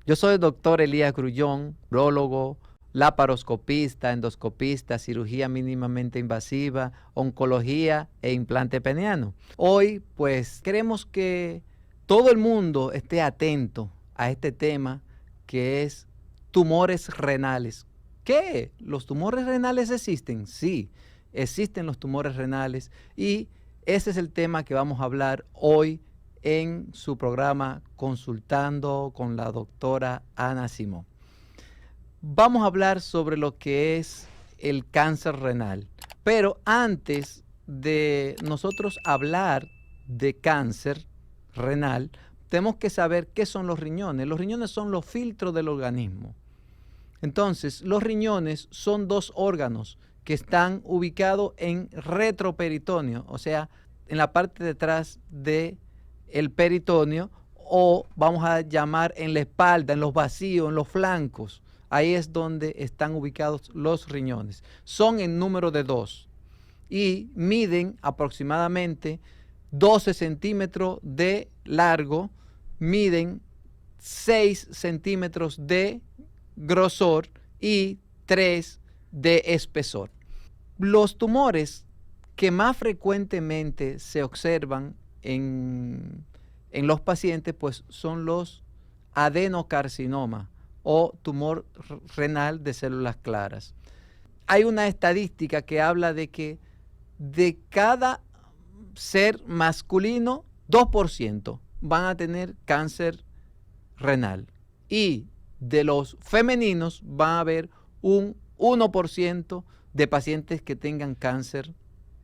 Yo soy el doctor Elías Grullón, urólogo, laparoscopista, endoscopista, cirugía mínimamente invasiva, oncología e implante peniano. Hoy, pues, queremos que todo el mundo esté atento a este tema que es tumores renales. ¿Qué? ¿Los tumores renales existen? Sí, existen los tumores renales y ese es el tema que vamos a hablar hoy en su programa Consultando con la doctora Ana Simón. Vamos a hablar sobre lo que es el cáncer renal, pero antes de nosotros hablar de cáncer renal, tenemos que saber qué son los riñones. Los riñones son los filtros del organismo. Entonces, los riñones son dos órganos que están ubicados en retroperitoneo, o sea, en la parte de atrás del peritoneo, o vamos a llamar en la espalda, en los vacíos, en los flancos. Ahí es donde están ubicados los riñones. Son en número de 2 y miden aproximadamente 12 centímetros de largo, miden 6 centímetros de grosor y 3 de espesor. Los tumores que más frecuentemente se observan en los pacientes pues son los adenocarcinomas o tumor renal de células claras. Hay una estadística que habla de que de cada ser masculino, 2% van a tener cáncer renal y de los femeninos va a haber un 1% de pacientes que tengan cáncer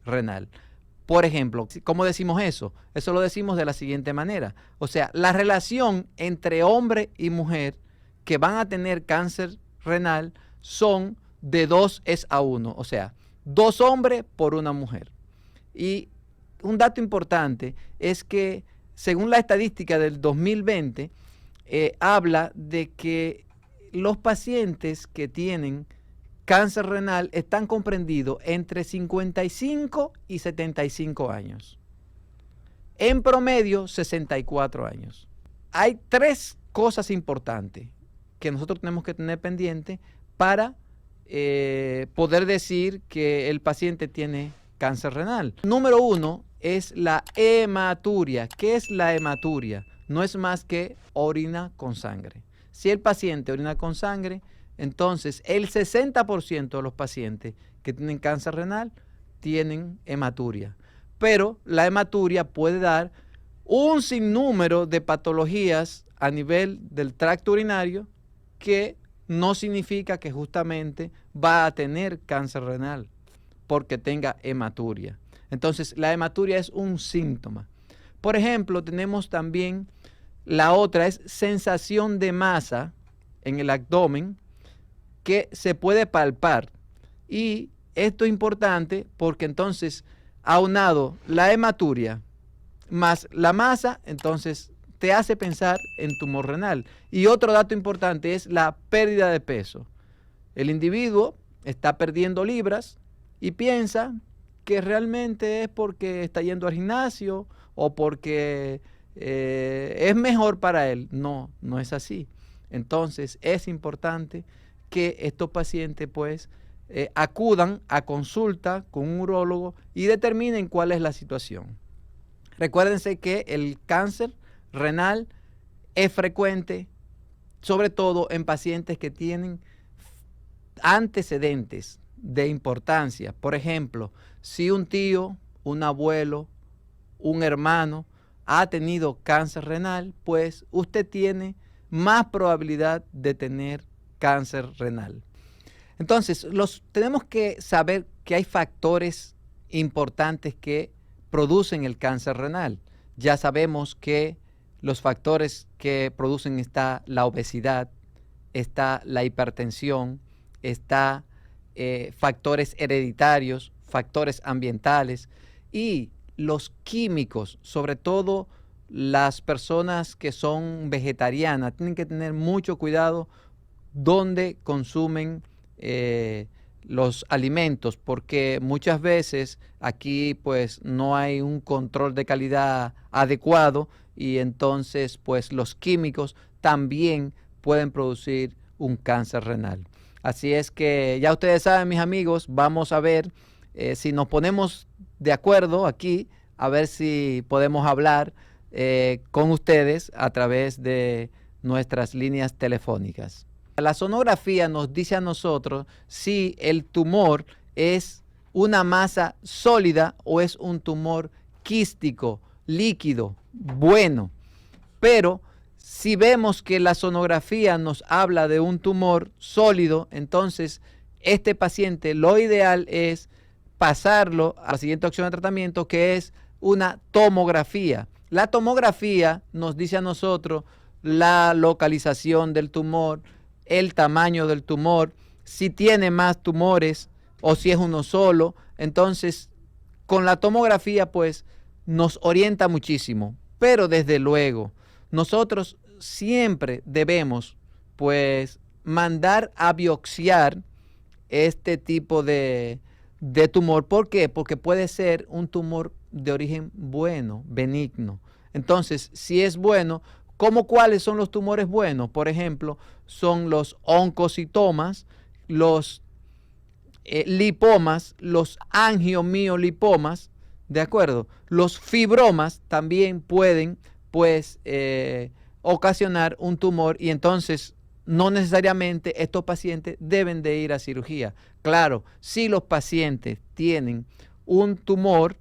renal. Por ejemplo, ¿cómo decimos eso? Eso lo decimos de la siguiente manera. O sea, la relación entre hombre y mujer que van a tener cáncer renal son de 2:1. O sea, 2 hombres por una mujer. Y un dato importante es que, según la estadística del 2020, habla de que los pacientes que tienen cáncer renal están comprendidos entre 55 y 75 años. En promedio, 64 años. Hay 3 cosas importantes que nosotros tenemos que tener pendiente para poder decir que el paciente tiene cáncer renal. Número 1 es la hematuria. ¿Qué es la hematuria? No es más que orina con sangre. Si el paciente orina con sangre, entonces el 60% de los pacientes que tienen cáncer renal tienen hematuria. Pero la hematuria puede dar un sinnúmero de patologías a nivel del tracto urinario que no significa que justamente va a tener cáncer renal porque tenga hematuria. Entonces, la hematuria es un síntoma. Por ejemplo, tenemos también la otra, es sensación de masa en el abdomen que se puede palpar. Y esto es importante porque entonces, aunado la hematuria más la masa, entonces te hace pensar en tumor renal. Y otro dato importante es la pérdida de peso. El individuo está perdiendo libras y piensa que realmente es porque está yendo al gimnasio o porque es mejor para él. No, no es así. Entonces es importante que estos pacientes pues acudan a consulta con un urólogo y determinen cuál es la situación. Recuérdense que el cáncer renal es frecuente, sobre todo en pacientes que tienen antecedentes de importancia. Por ejemplo, si un tío, un abuelo, un hermano ha tenido cáncer renal, pues usted tiene más probabilidad de tener cáncer renal. Entonces, tenemos que saber que hay factores importantes que producen el cáncer renal. Ya sabemos que los factores que producen está la obesidad, está la hipertensión, está factores hereditarios, factores ambientales y los químicos, sobre todo las personas que son vegetarianas, tienen que tener mucho cuidado donde consumen los alimentos, porque muchas veces aquí pues no hay un control de calidad adecuado y entonces pues los químicos también pueden producir un cáncer renal. Así es que ya ustedes saben, mis amigos, vamos a ver si nos ponemos de acuerdo aquí, a ver si podemos hablar con ustedes a través de nuestras líneas telefónicas. La sonografía nos dice a nosotros si el tumor es una masa sólida o es un tumor quístico, líquido, bueno. Pero si vemos que la sonografía nos habla de un tumor sólido, entonces este paciente lo ideal es pasarlo a la siguiente opción de tratamiento, que es una tomografía. La tomografía nos dice a nosotros la localización del tumor, el tamaño del tumor, si tiene más tumores o si es uno solo. Entonces, con la tomografía, pues, nos orienta muchísimo. Pero desde luego, nosotros siempre debemos, pues, mandar a biopsiar este tipo de tumor. ¿Por qué? Porque puede ser un tumor de origen bueno, benigno. Entonces, si es bueno, ¿cuáles son los tumores buenos? Por ejemplo, son los oncocitomas, los lipomas, los angiomiolipomas, ¿de acuerdo? Los fibromas también pueden, pues, ocasionar un tumor, y entonces no necesariamente estos pacientes deben de ir a cirugía. Claro, si los pacientes tienen un tumor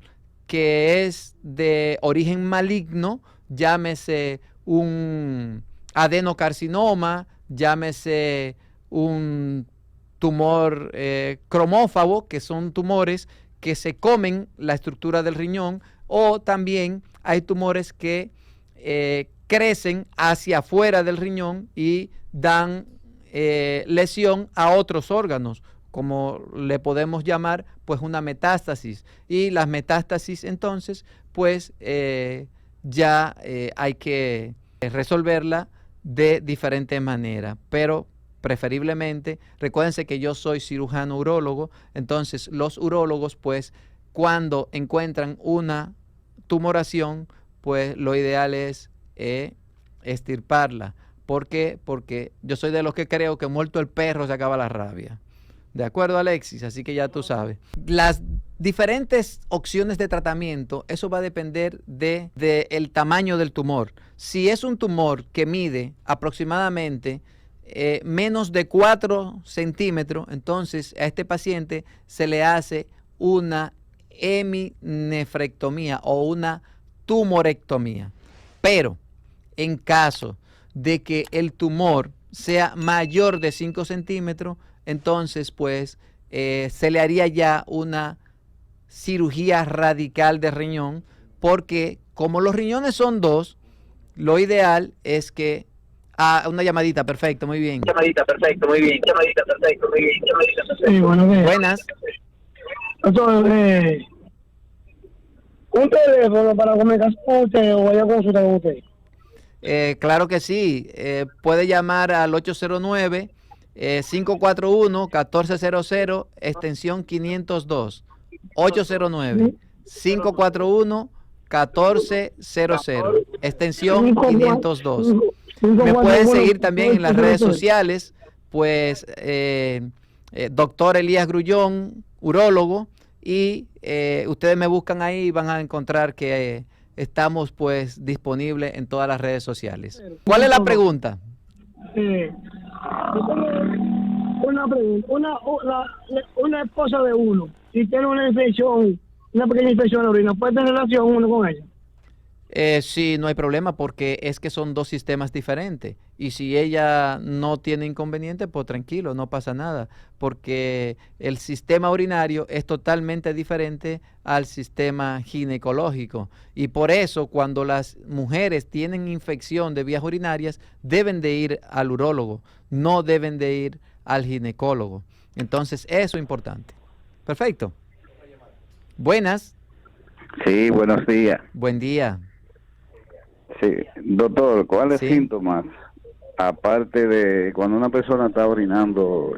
que es de origen maligno, llámese un adenocarcinoma, llámese un tumor cromófago, que son tumores que se comen la estructura del riñón, o también hay tumores que crecen hacia afuera del riñón y dan lesión a otros órganos, como le podemos llamar, pues, una metástasis. Y las metástasis, entonces, pues, ya hay que resolverla de diferente manera, pero preferiblemente, recuérdense que yo soy cirujano urólogo, entonces los urólogos, pues, cuando encuentran una tumoración, pues lo ideal es extirparla. ¿Por qué? Porque yo soy de los que creo que muerto el perro se acaba la rabia. ¿De acuerdo, Alexis? Así que ya tú sabes. Las diferentes opciones de tratamiento, eso va a depender del tamaño del tumor. Si es un tumor que mide aproximadamente menos de 4 centímetros, entonces a este paciente se le hace una heminefrectomía o una tumorectomía. Pero en caso de que el tumor sea mayor de 5 centímetros, entonces, pues, se le haría ya una cirugía radical de riñón, porque como los riñones son dos, lo ideal es que... una llamadita, perfecto, muy bien. Llamadita, perfecto, muy bien. Llamadita, perfecto, muy bien. Llamadita, perfecto. Sí, bueno, buenas. Entonces, un teléfono para comunicarse con usted o vaya a consultar con usted. Claro que sí. Puede llamar al 809 541-1400, extensión 502. 809-541-1400, extensión 502. Me pueden seguir también en las redes sociales, pues, doctor Elías Grullón, urólogo, y ustedes me buscan ahí y van a encontrar que estamos, pues, disponibles en todas las redes sociales. ¿Cuál es la pregunta? Una pregunta. Una esposa de uno, si tiene una infección, una pequeña infección de orina, ¿puede tener relación uno con ella? Sí, no hay problema, porque es que son dos sistemas diferentes, y si ella no tiene inconveniente, pues tranquilo, no pasa nada, porque el sistema urinario es totalmente diferente al sistema ginecológico, y por eso cuando las mujeres tienen infección de vías urinarias deben de ir al urólogo, no deben de ir al ginecólogo. Entonces eso es importante. Perfecto. Buenas. Sí, buenos días. Buen día. Sí, doctor, ¿cuáles Sí. síntomas, aparte de cuando una persona está orinando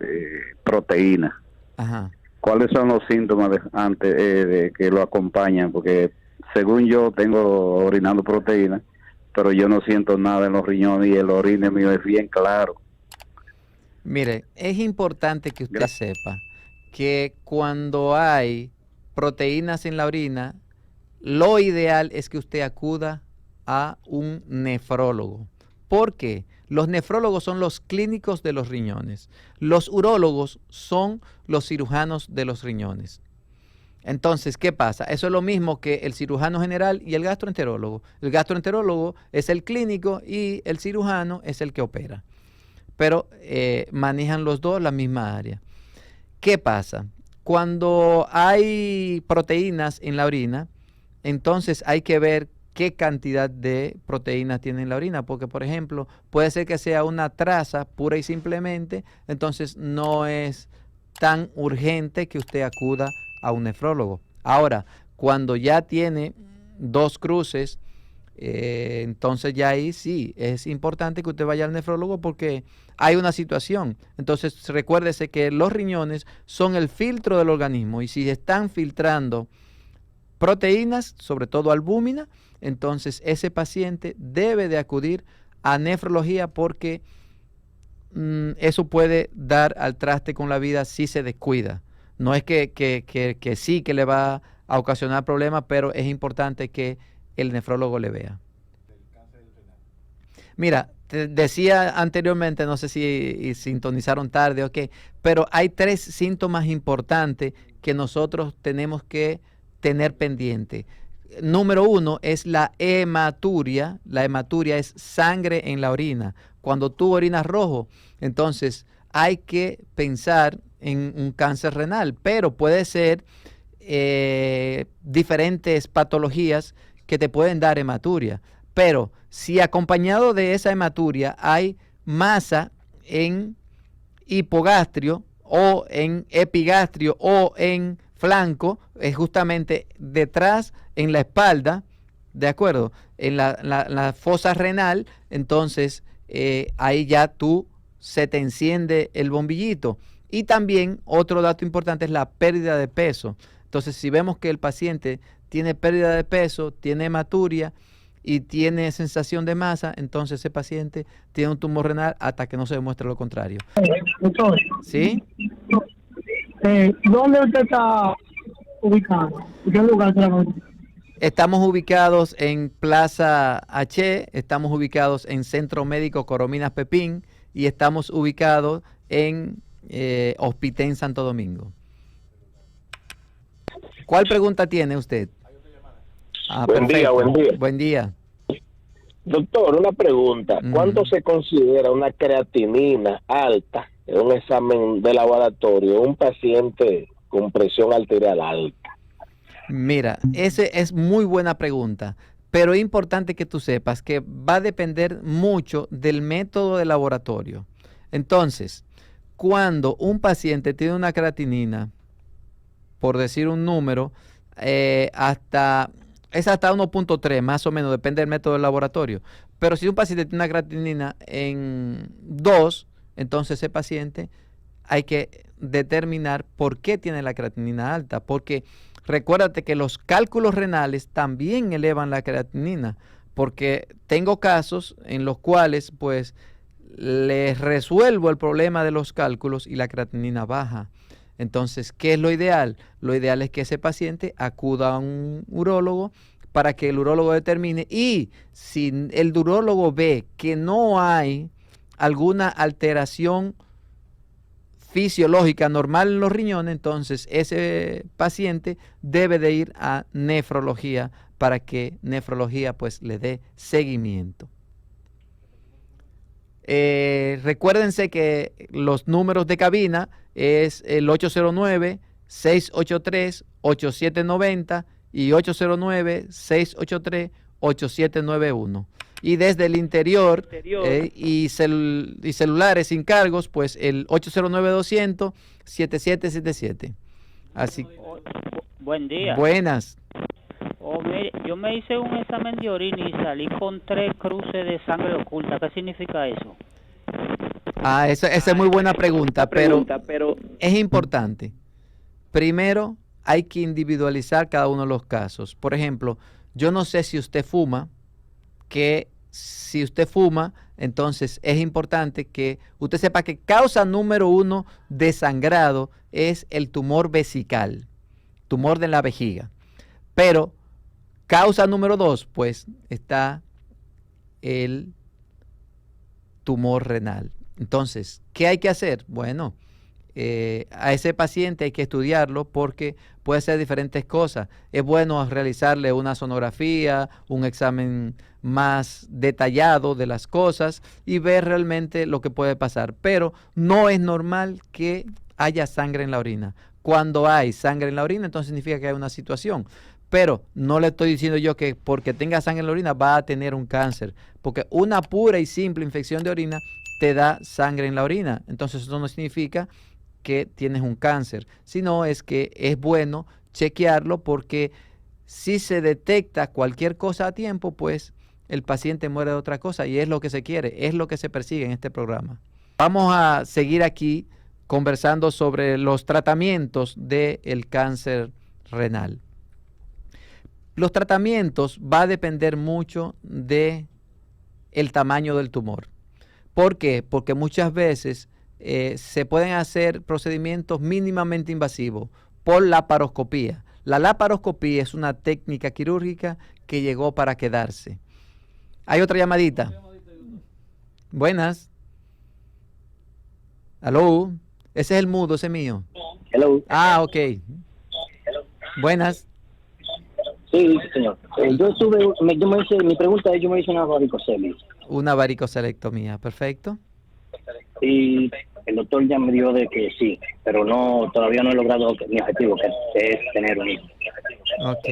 proteína, Ajá. cuáles son los síntomas antes de que lo acompañan? Porque según yo tengo orinando proteína, pero yo no siento nada en los riñones y el orine mío es bien claro. Mire, es importante que usted sepa que cuando hay proteínas en la orina, lo ideal es que usted acuda a un nefrólogo. ¿Por qué? Los nefrólogos son los clínicos de los riñones. Los urólogos son los cirujanos de los riñones. Entonces, ¿qué pasa? Eso es lo mismo que el cirujano general y el gastroenterólogo. El gastroenterólogo es el clínico y el cirujano es el que opera. Pero manejan los dos la misma área. ¿Qué pasa? Cuando hay proteínas en la orina, entonces hay que ver qué cantidad de proteínas tiene en la orina, porque por ejemplo, puede ser que sea una traza pura y simplemente, entonces no es tan urgente que usted acuda a un nefrólogo. Ahora, cuando ya tiene 2 cruces, entonces ya ahí sí es importante que usted vaya al nefrólogo porque hay una situación. Entonces recuérdese que los riñones son el filtro del organismo y si están filtrando proteínas, sobre todo albúmina, entonces ese paciente debe de acudir a nefrología porque eso puede dar al traste con la vida si se descuida. No es que sí que le va a ocasionar problemas, pero es importante que el nefrólogo le vea. Mira, te decía anteriormente, no sé si sintonizaron tarde o qué, pero hay 3 síntomas importantes que nosotros tenemos que tener pendiente. Número 1 es la hematuria. La hematuria es sangre en la orina. Cuando tú orinas rojo, entonces hay que pensar en un cáncer renal, pero puede ser diferentes patologías que te pueden dar hematuria. Pero si acompañado de esa hematuria hay masa en hipogastrio o en epigastrio o en flanco, es justamente detrás en la espalda, ¿de acuerdo? En la fosa renal, entonces ahí ya se te enciende el bombillito. Y también otro dato importante es la pérdida de peso. Entonces, si vemos que el paciente tiene pérdida de peso, tiene hematuria y tiene sensación de masa, entonces ese paciente tiene un tumor renal hasta que no se demuestre lo contrario. Doctor, ¿Sí? ¿dónde usted está ubicado? ¿En qué lugar se la Estamos ubicados en Plaza H, estamos ubicados en Centro Médico Corominas Pepín y estamos ubicados en Hospitén Santo Domingo. ¿Cuál pregunta tiene usted? Buen día, buen día. Buen día. Doctor, una pregunta. ¿Cuánto se considera una creatinina alta en un examen de laboratorio un paciente con presión arterial alta? Mira, esa es muy buena pregunta, pero es importante que tú sepas que va a depender mucho del método de laboratorio. Entonces, cuando un paciente tiene una creatinina, por decir un número, hasta 1.3, más o menos, depende del método del laboratorio. Pero si un paciente tiene una creatinina en 2, entonces ese paciente hay que determinar por qué tiene la creatinina alta, porque recuérdate que los cálculos renales también elevan la creatinina, porque tengo casos en los cuales pues les resuelvo el problema de los cálculos y la creatinina baja. Entonces, ¿qué es lo ideal? Lo ideal es que ese paciente acuda a un urólogo para que el urólogo determine y si el urólogo ve que no hay alguna alteración fisiológica normal en los riñones, entonces ese paciente debe de ir a nefrología para que nefrología pues le dé seguimiento. Recuérdense que los números de cabina es el 809-683-8790 y 809-683-8791. Y desde el interior y celulares sin cargos, pues el 809-200-7777. Así. Buen día. Buenas. Mire, yo me hice un examen de orina y salí con 3 cruces de sangre oculta. ¿Qué significa eso? Esa es muy buena pregunta, pero es importante. Primero, hay que individualizar cada uno de los casos. Por ejemplo, yo no sé si usted fuma, que si usted fuma, entonces es importante que usted sepa que causa número 1 de sangrado es el tumor vesical, tumor de la vejiga. Pero causa número 2, pues está el tumor renal. Entonces, ¿qué hay que hacer? Bueno, a ese paciente hay que estudiarlo porque puede ser diferentes cosas. Es bueno realizarle una sonografía, un examen más detallado de las cosas y ver realmente lo que puede pasar. Pero no es normal que haya sangre en la orina. Cuando hay sangre en la orina, entonces significa que hay una situación. Pero no le estoy diciendo yo que porque tenga sangre en la orina va a tener un cáncer, porque una pura y simple infección de orina te da sangre en la orina. Entonces eso no significa que tienes un cáncer, sino es que es bueno chequearlo porque si se detecta cualquier cosa a tiempo, pues el paciente muere de otra cosa y es lo que se quiere, es lo que se persigue en este programa. Vamos a seguir aquí conversando sobre los tratamientos del cáncer renal. Los tratamientos va a depender mucho de el tamaño del tumor. ¿Por qué? Porque muchas veces se pueden hacer procedimientos mínimamente invasivos por laparoscopía. La laparoscopía es una técnica quirúrgica que llegó para quedarse. ¿Hay otra llamadita? Buenas. ¿Aló? Ese es el mudo, ese es mío. Hello. Ah, ok. Buenas. Sí, señor. Mi pregunta es, yo me hice una varicoceles. Una varicocelectomía, perfecto. Y el doctor ya me dio de que sí, pero todavía no he logrado mi objetivo, que es tener un hijo. Ok.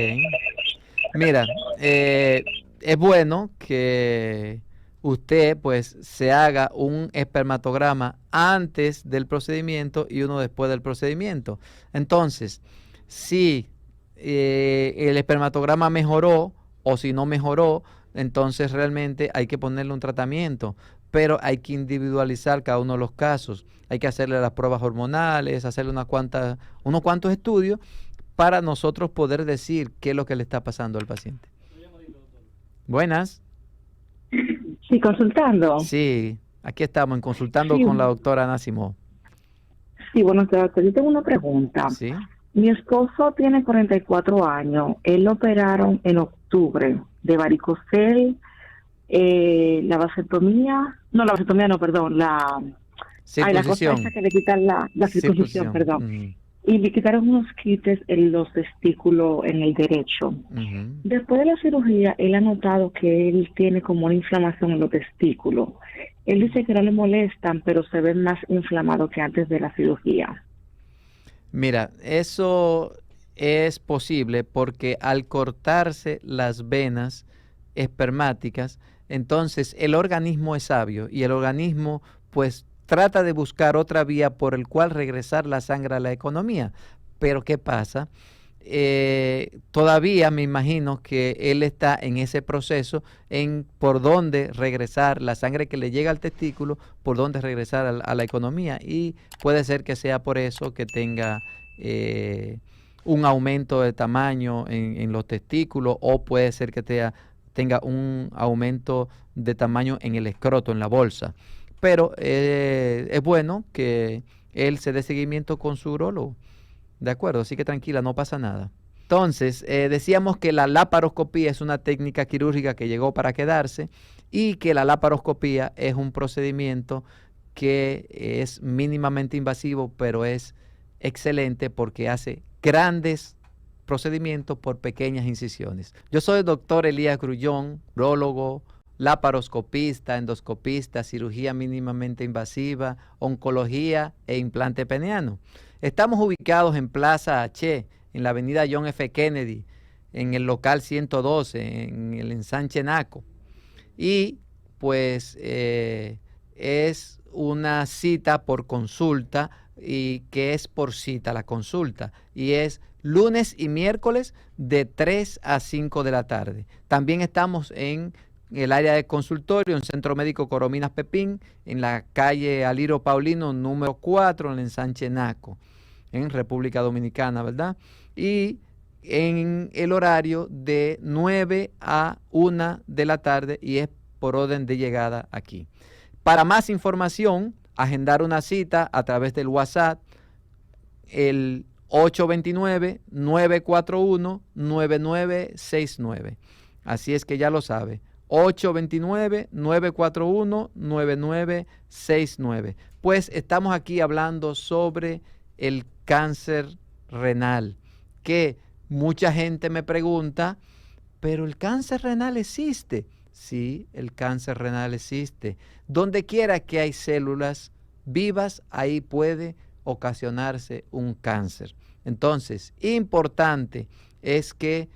Mira, es bueno que usted pues se haga un espermatograma antes del procedimiento y uno después del procedimiento. Entonces, si el espermatograma mejoró o si no mejoró, entonces realmente hay que ponerle un tratamiento, pero hay que individualizar cada uno de los casos. Hay que hacerle las pruebas hormonales, hacerle unos cuantos estudios para nosotros poder decir qué es lo que le está pasando al paciente. Buenas. Sí, consultando. Sí, aquí estamos consultando Sí. con la doctora Ana Simó. Sí, bueno, doctor, yo tengo una pregunta. Sí. Mi esposo tiene 44 años. Él lo operaron en octubre de varicocel, la vasectomía, la Circuncisión. cosa esa que le quitan la circuncisión, perdón. Uh-huh. Y le quitaron unos quites en los testículos en el derecho. Uh-huh. Después de la cirugía, él ha notado que él tiene como una inflamación en los testículos. Él dice que no le molestan, pero se ven más inflamados que antes de la cirugía. Mira, eso es posible porque al cortarse las venas espermáticas, entonces el organismo es sabio y el organismo pues trata de buscar otra vía por el cual regresar la sangre a la economía. Pero ¿qué pasa? Todavía me imagino que él está en ese proceso en por dónde regresar la sangre que le llega al testículo, por dónde regresar a la economía, y puede ser que sea por eso que tenga un aumento de tamaño en los testículos, o puede ser que tenga un aumento de tamaño en el escroto, en la bolsa. Pero es bueno que él se dé seguimiento con su urólogo. De acuerdo, así que tranquila, no pasa nada. Entonces, decíamos que la laparoscopía es una técnica quirúrgica que llegó para quedarse y que la laparoscopía es un procedimiento que es mínimamente invasivo, pero es excelente porque hace grandes procedimientos por pequeñas incisiones. Yo soy el doctor Elías Grullón, urólogo, laparoscopista, endoscopista, cirugía mínimamente invasiva, oncología e implante peniano. Estamos ubicados en Plaza H, en la avenida John F. Kennedy, en el local 112, en el ensanche Naco. Y pues es una cita por consulta, y que es por cita la consulta, y es lunes y miércoles de 3 a 5 de la tarde. También estamos en el área de consultorio, en Centro Médico Corominas Pepín, en la calle Aliro Paulino, número 4, en el ensanche Naco, en República Dominicana, ¿verdad? Y en el horario de 9 a 1 de la tarde, y es por orden de llegada aquí. Para más información, agendar una cita a través del WhatsApp, el 829-941-9969. Así es que ya lo sabe, 829-941-9969. Pues estamos aquí hablando sobre el cáncer renal, que mucha gente me pregunta, ¿pero el cáncer renal existe? Sí, el cáncer renal existe. Donde quiera que hay células vivas, ahí puede ocasionarse un cáncer. Entonces, importante es que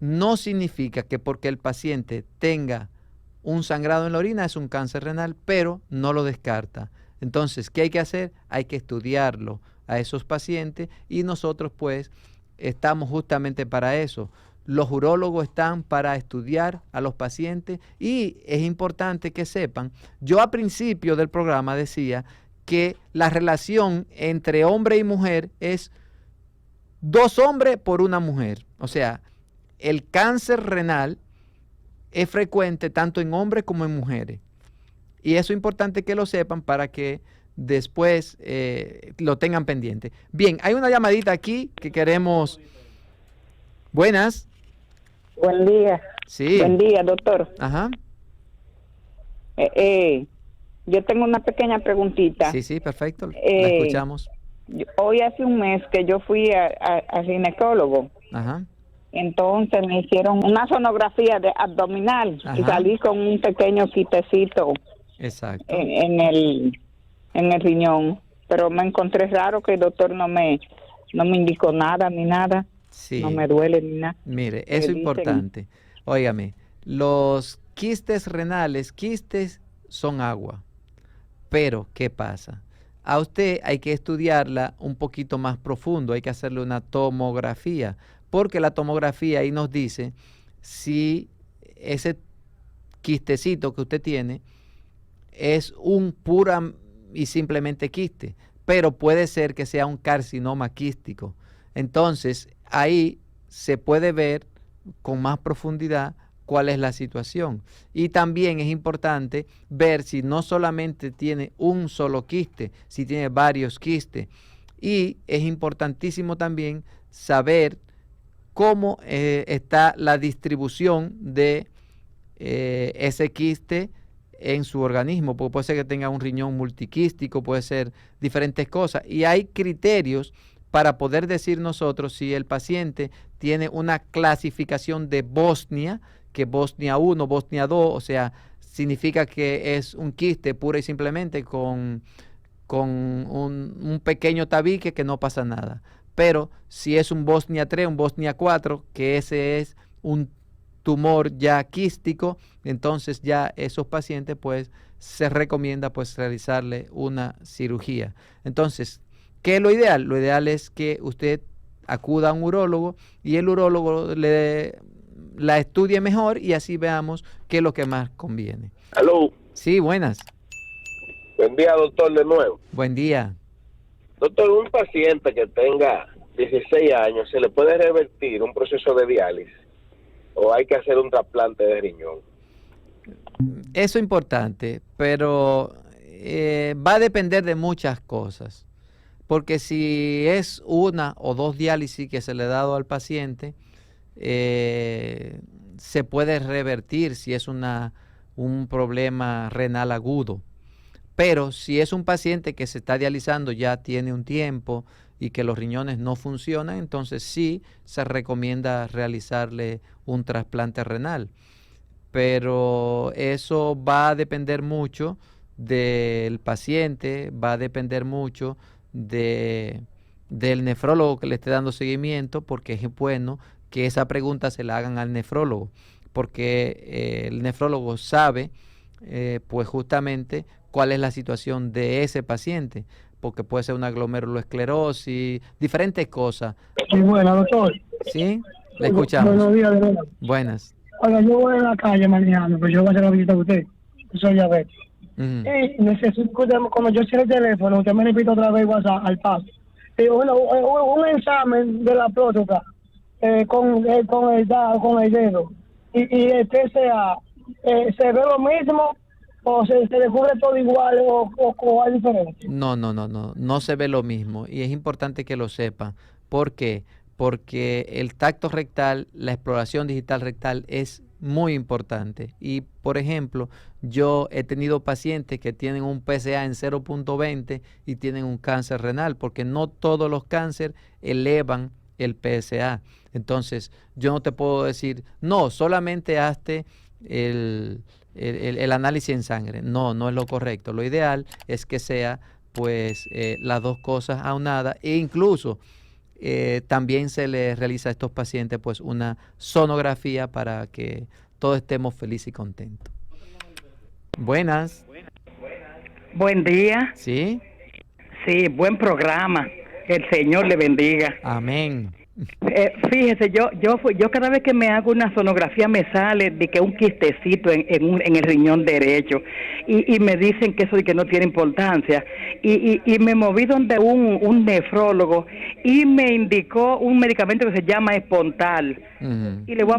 no significa que porque el paciente tenga un sangrado en la orina es un cáncer renal, pero no lo descarta. Entonces, ¿qué hay que hacer? Hay que estudiarlo a esos pacientes y nosotros pues estamos justamente para eso. Los urólogos están para estudiar a los pacientes y es importante que sepan, yo al principio del programa decía que la relación entre hombre y mujer es 2 hombres por 1 mujer. O sea, el cáncer renal es frecuente tanto en hombres como en mujeres. Y eso es importante que lo sepan para que después lo tengan pendiente. Bien, hay una llamadita aquí que queremos. Buenas. Buen día. Sí. Buen día, doctor. Ajá. Yo tengo una pequeña preguntita. Sí, perfecto. La escuchamos. Hoy hace un mes que yo fui al ginecólogo. Ajá. Entonces me hicieron una sonografía de abdominal. Ajá. Y salí con un pequeño quitecito. Exacto. En el riñón. Pero me encontré raro que el doctor no me indicó nada ni nada. Sí. No me duele ni nada. Mire, eso es importante. Óigame, los quistes renales, quistes son agua. Pero, ¿qué pasa? A usted hay que estudiarla un poquito más profundo, hay que hacerle una tomografía, porque la tomografía ahí nos dice si ese quistecito que usted tiene es un pura y simplemente quiste, pero puede ser que sea un carcinoma quístico. Entonces, ahí se puede ver con más profundidad cuál es la situación. Y también es importante ver si no solamente tiene un solo quiste, si tiene varios quistes. Y es importantísimo también saber cómo está la distribución de ese quiste en su organismo, porque puede ser que tenga un riñón multiquístico, puede ser diferentes cosas. Y hay criterios para poder decir nosotros si el paciente tiene una clasificación de Bosnia, que Bosnia 1, Bosnia 2, o sea, significa que es un quiste pura y simplemente con un pequeño tabique que no pasa nada. Pero si es un Bosnia 3, un Bosnia 4, que ese es un tumor ya quístico, entonces ya esos pacientes pues se recomienda pues realizarle una cirugía. Entonces, ¿qué es lo ideal? Lo ideal es que usted acuda a un urólogo y el urólogo la estudie mejor y así veamos qué es lo que más conviene. Aló. Sí, buenas. Buen día, doctor, de nuevo. Buen día. Doctor, un paciente que tenga 16 años, ¿se le puede revertir un proceso de diálisis o hay que hacer un trasplante de riñón? Eso es importante, pero va a depender de muchas cosas. Porque si es 1 o 2 diálisis que se le ha dado al paciente, se puede revertir si es un problema renal agudo. Pero si es un paciente que se está dializando ya tiene un tiempo y que los riñones no funcionan, entonces sí se recomienda realizarle un trasplante renal. Pero eso va a depender mucho del paciente, va a depender mucho del nefrólogo que le esté dando seguimiento, porque es bueno que esa pregunta se la hagan al nefrólogo, porque el nefrólogo sabe pues justamente cuál es la situación de ese paciente, porque puede ser una glomerulosclerosis, diferentes cosas. Sí, bueno, doctor. ¿Sí? Le escuchamos. Buenos días, de verdad. Buenas. Oiga, yo voy a la calle manejando, pues yo voy a hacer la visita a usted. Yo soy diabético. Y necesito que usted, cuando yo cierre el teléfono, usted me repita otra vez WhatsApp al paso. Un examen de la próstata con el dedo y el PSA ¿se ve lo mismo o se descubre todo igual o hay diferencia? No se ve lo mismo y es importante que lo sepan. ¿Por qué? Porque el tacto rectal, la exploración digital rectal es muy importante. Y, por ejemplo, yo he tenido pacientes que tienen un PSA en 0.20 y tienen un cáncer renal, porque no todos los cánceres elevan el PSA. Entonces, yo no te puedo decir, no, solamente hazte el análisis en sangre. No es lo correcto. Lo ideal es que sea, pues, las dos cosas aunadas e incluso también se les realiza a estos pacientes pues una sonografía para que todos estemos felices y contentos. Buenas. Buen día. ¿Sí? Sí, buen programa. El Señor le bendiga. Amén. Fíjese, yo cada vez que me hago una sonografía me sale de que un quistecito en el riñón derecho y me dicen que eso de que no tiene importancia y me moví donde un nefrólogo y me indicó un medicamento que se llama Espontal. Y le voy a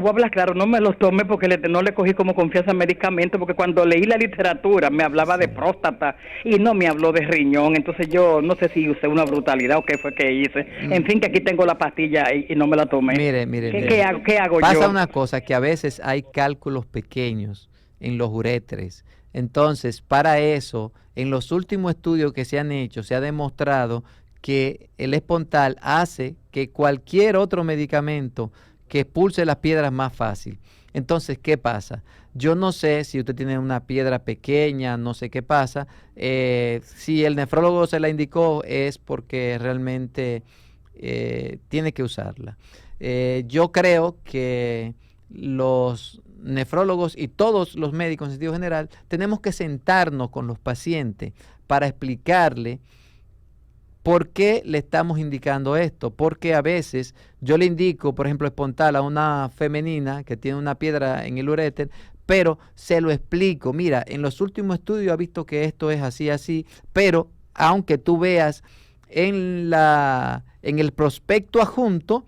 hablar claro, no me lo tomé porque no le cogí como confianza al medicamento, porque cuando leí la literatura me hablaba de próstata y no me habló de riñón, entonces yo no sé si usé una brutalidad o qué fue que hice. En fin, que aquí tengo la pastilla y no me la tomé. Mire. ¿Qué hago yo? Pasa una cosa, que a veces hay cálculos pequeños en los uréteres. Entonces, para eso, en los últimos estudios que se han hecho, se ha demostrado que el Espontal hace que cualquier otro medicamento que expulse las piedras más fácil. Entonces, ¿qué pasa? Yo no sé si usted tiene una piedra pequeña, no sé qué pasa. Si el nefrólogo se la indicó es porque realmente tiene que usarla. Yo creo que los nefrólogos y todos los médicos en sentido general tenemos que sentarnos con los pacientes para explicarle ¿por qué le estamos indicando esto? Porque a veces yo le indico, por ejemplo, Espontal a una femenina que tiene una piedra en el uréter, pero se lo explico. Mira, en los últimos estudios ha visto que esto es así, pero aunque tú veas en el prospecto adjunto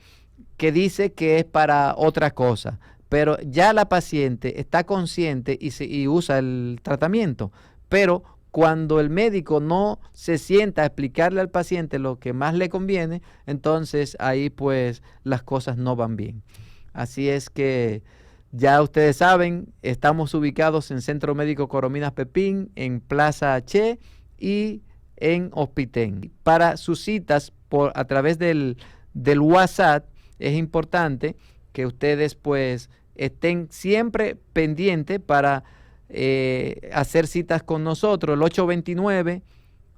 que dice que es para otra cosa, pero ya la paciente está consciente y usa el tratamiento, pero cuando el médico no se sienta a explicarle al paciente lo que más le conviene, entonces ahí pues las cosas no van bien. Así es que ya ustedes saben, estamos ubicados en Centro Médico Corominas Pepín, en Plaza H y en Hospitén. Para sus citas a través del WhatsApp es importante que ustedes pues estén siempre pendientes para hacer citas con nosotros, el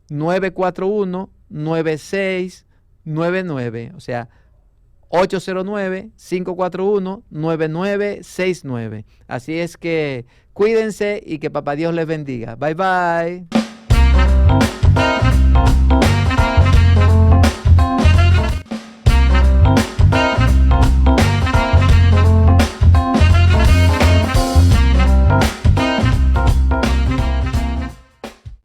829-941-9699, o sea, 809-541-9969. Así es que cuídense y que papá Dios les bendiga. Bye, bye.